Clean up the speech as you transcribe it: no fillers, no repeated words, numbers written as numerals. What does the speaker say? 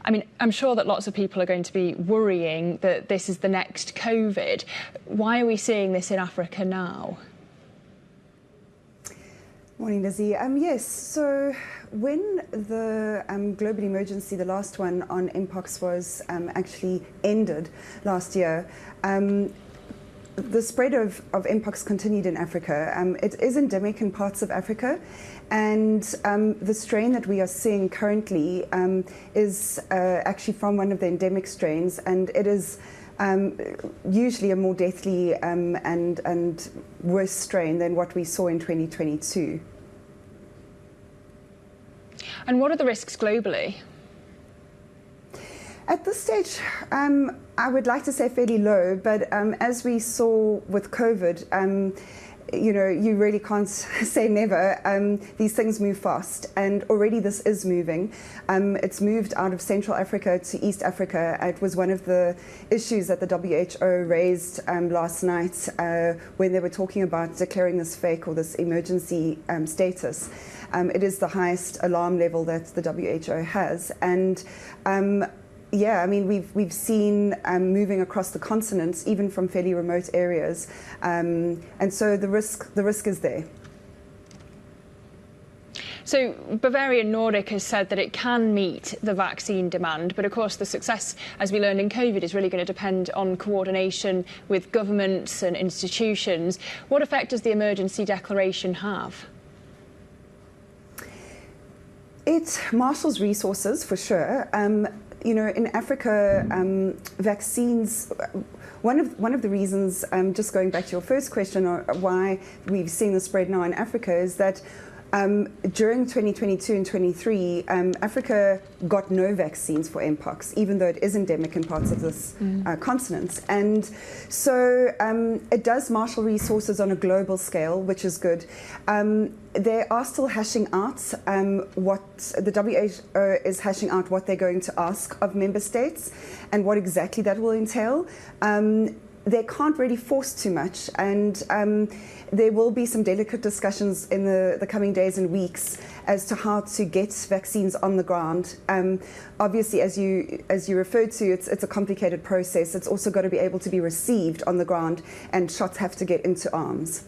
I mean, I'm sure that lots of people are going to be worrying that this is the next COVID. Why are we seeing this in Africa now? Morning, Lizzie. Yes, so when the global emergency, the last one on Mpox, was actually ended last year, the spread of Mpox continued in Africa. It is endemic in parts of Africa, and the strain that we are seeing currently is actually from one of the endemic strains, and it is usually a more deathly and worse strain than what we saw in 2022. And what are the risks globally? At this stage, I would like to say fairly low, but as we saw with COVID, you know, you really can't say never. These things move fast, and already this is moving. It's moved out of Central Africa to East Africa. It was one of the issues that the WHO raised last night when they were talking about declaring this fake or this emergency status. It is the highest alarm level that the WHO has, and yeah, I mean, we've seen moving across the continent, even from fairly remote areas, and so the risk is there. So Bavarian Nordic has said that it can meet the vaccine demand, but of course the success, as we learned in COVID, is really going to depend on coordination with governments and institutions. What effect does the emergency declaration have? It marshals resources, for sure. You know, in Africa, vaccines, one of the reasons, just going back to your first question, why we've seen the spread now in Africa is that during 2022 and 23, Africa got no vaccines for Mpox, even though it is endemic in parts of this continent. And so it does marshal resources on a global scale, which is good. They are still hashing out what the WHO is hashing out what they're going to ask of member states and what exactly that will entail. They can't really force too much, and there will be some delicate discussions in the coming days and weeks as to how to get vaccines on the ground. Obviously, as you referred to, it's a complicated process. It's also got to be able to be received on the ground, and shots have to get into arms.